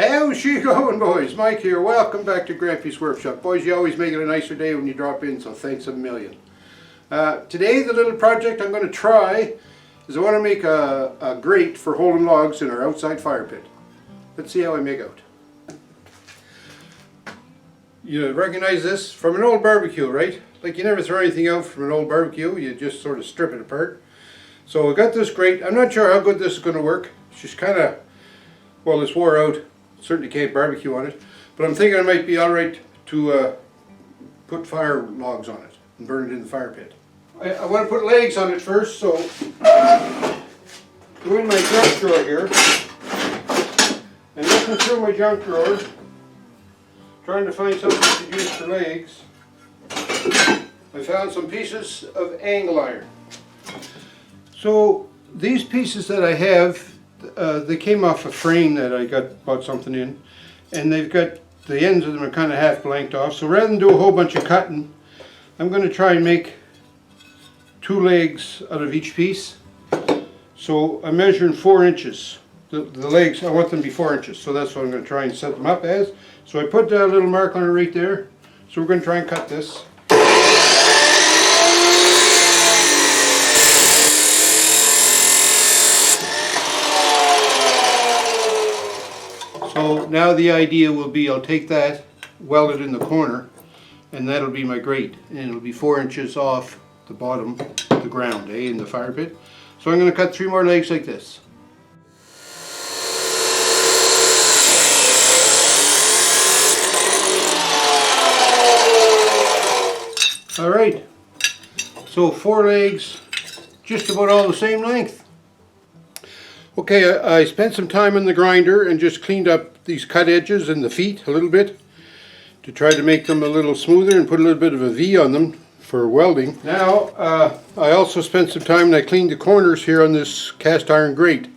How's she going, boys? Mike here. Welcome back to Grampie's Workshop. Boys, you always make it a nicer day when you drop in, so thanks a million. Today, the little project I'm going to try is I want to make a grate for holding logs in our outside fire pit. Let's see how I make out. You recognize this from an old barbecue, right? Like you never throw anything out from an old barbecue, you just sort of strip it apart. So I got this grate. I'm not sure how good this is going to work. It's just kind of, well, it's wore out. Certainly can't barbecue on it. But I'm thinking it might be alright to put fire logs on it and burn it in the fire pit. I want to put legs on it first, so go in my junk drawer here and looking through my junk drawer, trying to find something to use for legs. I found some pieces of angle iron. So these pieces that I have, they came off a frame that I bought something in, and they've got the ends of them are kind of half blanked off. So rather than do a whole bunch of cutting, I'm going to try and make 2 legs out of each piece. So I'm measuring 4 inches. The legs, I want them to be 4 inches, so that's what I'm going to try and set them up as. So I put a little mark on it right there. So we're going to try and cut this. So now the idea will be I'll take that, weld it in the corner, and that'll be my grate. And it'll be 4 inches off the bottom of the ground, in the fire pit. So I'm going to cut 3 more legs like this. Alright, so 4 legs, just about all the same length. Okay, I spent some time on the grinder and just cleaned up these cut edges and the feet a little bit to try to make them a little smoother and put a little bit of a V on them for welding. Now, I also spent some time and I cleaned the corners here on this cast iron grate.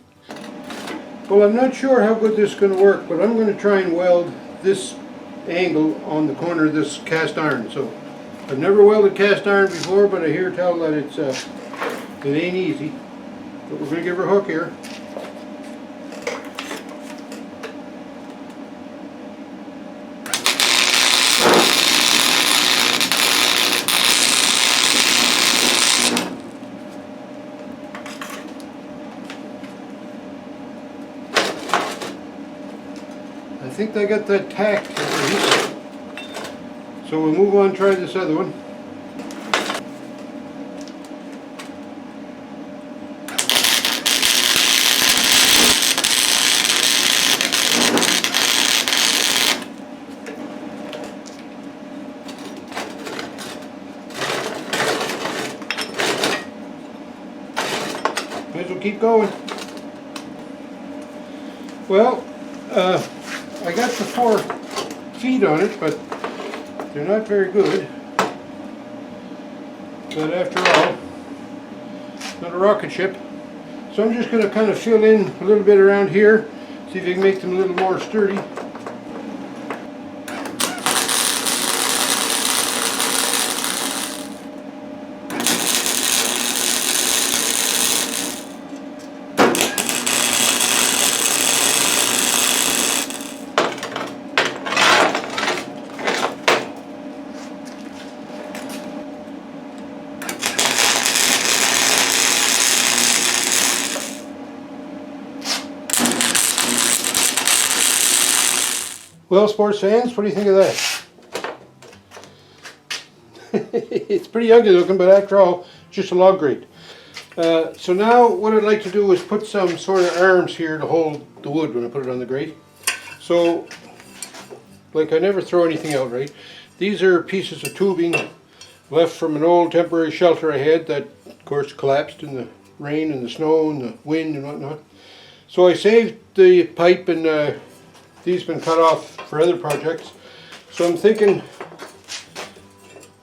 Well, I'm not sure how good this is going to work, but I'm going to try and weld this angle on the corner of this cast iron. So I've never welded cast iron before, but I hear tell that it ain't easy. But we're going to give her a hook here. I think I got that tacked at least. So we'll move on and try this other one. Might as well keep going. Well, I got the 4 feet on it, but they're not very good. But after all, not a rocket ship. So I'm just going to kind of fill in a little bit around here, see if I can make them a little more sturdy. Well, sports fans, what do you think of that? It's pretty ugly looking, but after all, just a log grate. So now what I'd like to do is put some sort of arms here to hold the wood when I put it on the grate. So, like I never throw anything out, right? These are pieces of tubing left from an old temporary shelter I had that, of course, collapsed in the rain and the snow and the wind and whatnot. So I saved the pipe, and these have been cut off for other projects. So I'm thinking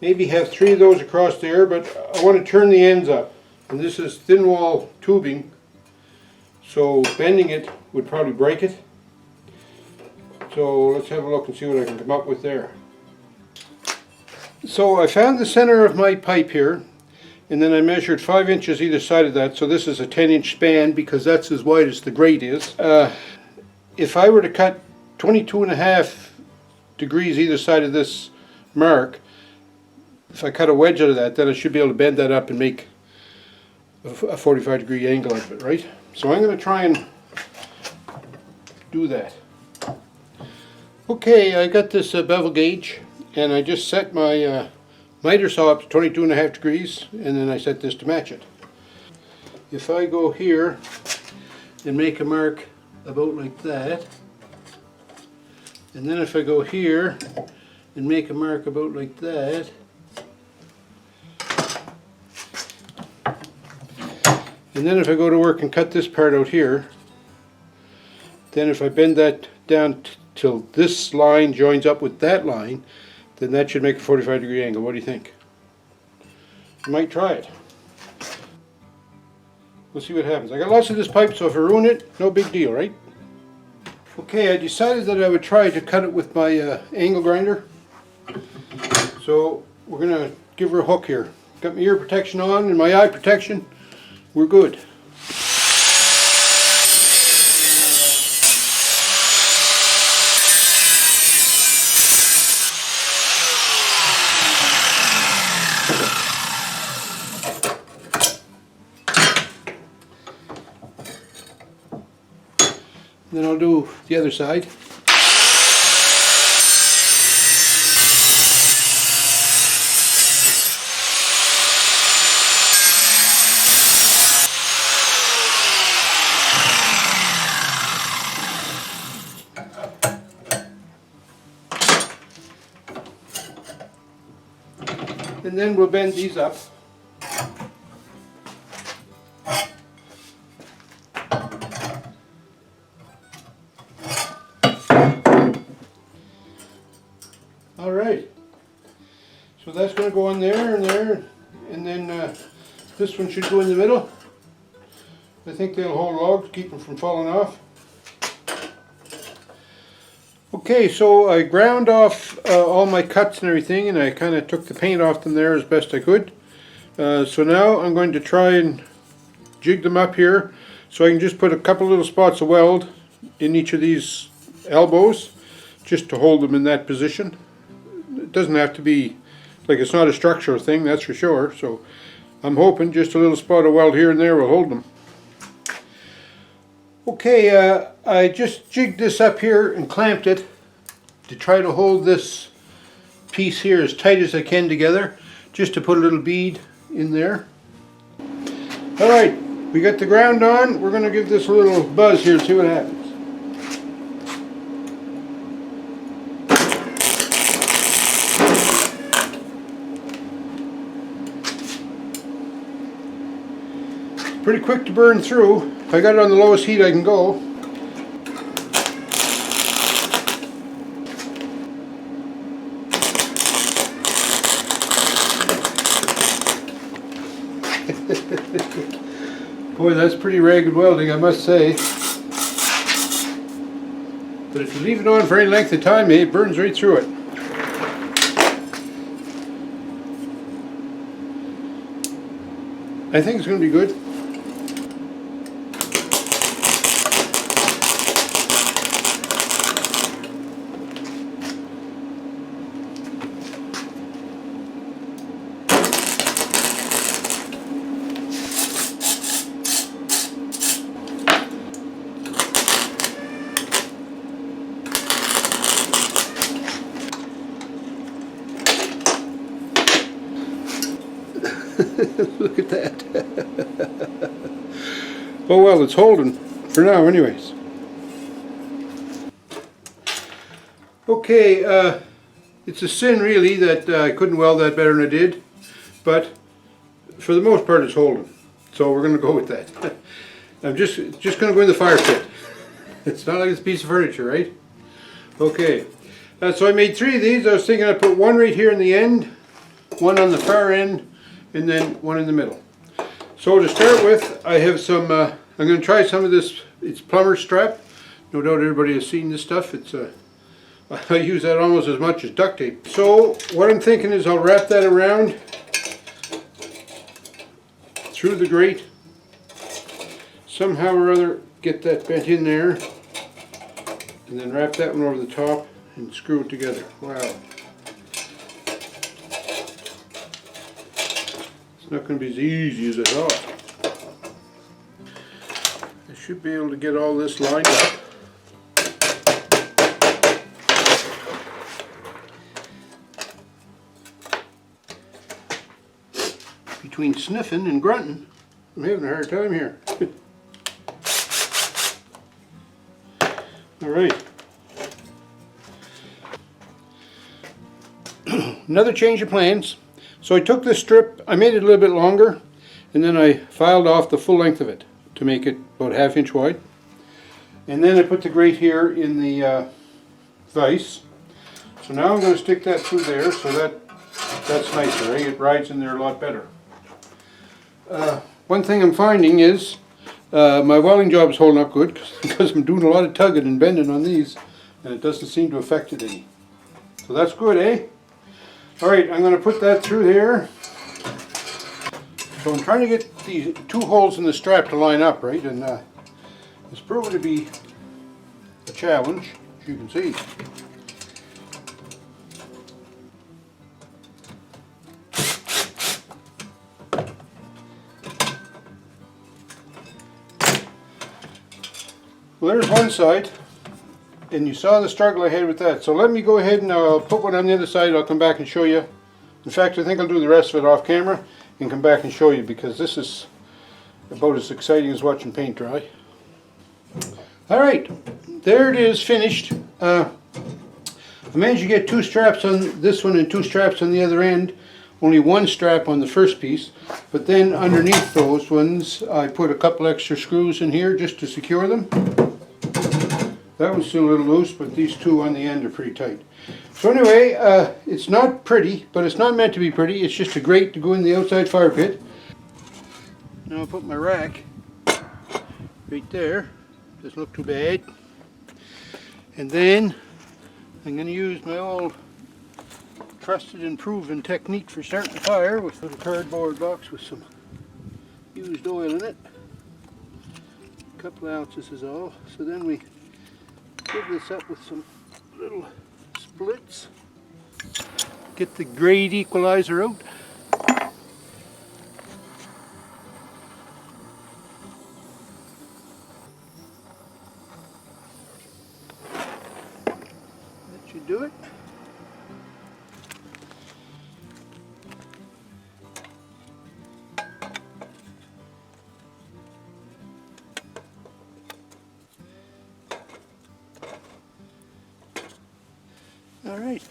maybe have 3 of those across there, but I want to turn the ends up. And this is thin wall tubing, so bending it would probably break it. So let's have a look and see what I can come up with there. So I found the center of my pipe here, and then I measured 5 inches either side of that. So this is a 10-inch span because that's as wide as the grate is. If I were to cut 22.5 degrees either side of this mark. If I cut a wedge out of that, then I should be able to bend that up and make a 45-degree angle out of it, right? So I'm going to try and do that. Okay, I got this bevel gauge, and I just set my miter saw up to 22.5 degrees, and then I set this to match it. If I go here and make a mark about like that, and then if I go here and make a mark about like that, and then if I go to work and cut this part out here, then if I bend that down till this line joins up with that line, then that should make a 45-degree angle. What do you think? I might try it. We'll see what happens. I got lots of this pipe, so if I ruin it, no big deal, right? Okay, I decided that I would try to cut it with my angle grinder. So we're going to give her a hook here. Got my ear protection on and my eye protection. We're good. Then I'll do the other side. And then we'll bend these up. Alright, so that's going to go on there, and then this one should go in the middle. I think they'll hold logs, keep them from falling off. Okay, so I ground off all my cuts and everything, and I kind of took the paint off them there as best I could. So now I'm going to try and jig them up here, so I can just put a couple little spots of weld in each of these elbows, just to hold them in that position. It doesn't have to be, like, it's not a structural thing, that's for sure, so I'm hoping just a little spot of weld here and there will hold them. Okay, I just jigged this up here and clamped it to try to hold this piece here as tight as I can together, just to put a little bead in there. Alright, we got the ground on. We're going to give this a little buzz here and see what happens. Pretty quick to burn through. If I got it on the lowest heat I can go. Boy, that's pretty ragged welding, I must say. But if you leave it on for any length of time, it burns right through it. I think it's going to be good. Look at that. Oh well, it's holding for now anyways. Okay, it's a sin really that I couldn't weld that better than I did, but for the most part it's holding, so we're going to go with that. I'm just going to go in the fire pit. It's not like it's a piece of furniture, right? Okay, so I made 3 of these. I was thinking I'd put one right here in the end, one on the far end, and then one in the middle. So to start with, I have some, I'm going to try some of this, it's plumber strap. No doubt everybody has seen this stuff. It's I use that almost as much as duct tape. So what I'm thinking is I'll wrap that around through the grate. Somehow or other get that bent in there. and then wrap that one over the top and screw it together. Wow. It's not going to be as easy as I thought. I should be able to get all this lined up. Between sniffing and grunting, I'm having a hard time here. Alright. Another change of plans. So I took this strip, I made it a little bit longer, and then I filed off the full length of it to make it about 1/2 inch wide. And then I put the grate here in the vise. So now I'm going to stick that through there, so that's nicer, right? It rides in there a lot better. One thing I'm finding is my welding job is holding up good because I'm doing a lot of tugging and bending on these, and it doesn't seem to affect it any. So that's good, eh? Alright, I'm going to put that through here. So I'm trying to get these 2 holes in the strap to line up, right? And it's proving to be a challenge, as you can see. Well, there's one side, and you saw the struggle I had with that. So let me go ahead and put one on the other side. I'll come back and show you. In fact, I think I'll do the rest of it off camera and come back and show you, because this is about as exciting as watching paint dry. Alright, there it is, finished. I managed to get 2 straps on this one and 2 straps on the other end. Only 1 strap on the first piece, but then underneath those ones I put a couple extra screws in here just to secure them. That one's still a little loose, but these 2 on the end are pretty tight. So anyway, it's not pretty, but it's not meant to be pretty. It's just a grate to go in the outside fire pit. Now I'll put my rack right there. Doesn't look too bad. And then I'm going to use my old trusted and proven technique for starting a fire with a little cardboard box with some used oil in it. A couple of ounces is all. So then we give this up with some little splits. Get the grade equalizer out. That should do it. All right.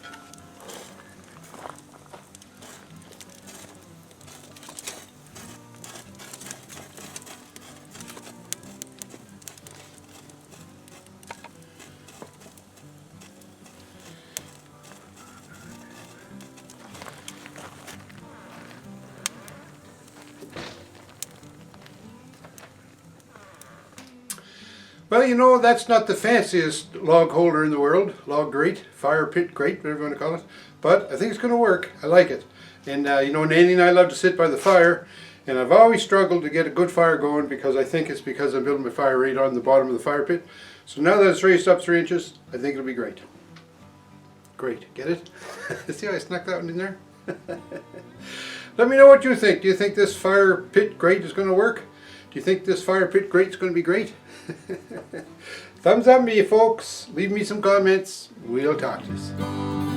Well, you know, that's not the fanciest log holder in the world, log grate, fire pit grate, whatever you want to call it, but I think it's going to work. I like it. And you know, Nannie and I love to sit by the fire, and I've always struggled to get a good fire going because I think it's because I'm building my fire right on the bottom of the fire pit. So now that it's raised up 3 inches, I think it'll be great. Great, get it? See how I snuck that one in there? Let me know what you think. Do you think this fire pit grate is going to work? Do you think this fire pit grate is going to be great? Thumbs up me, folks. Leave me some comments. We'll talk to you.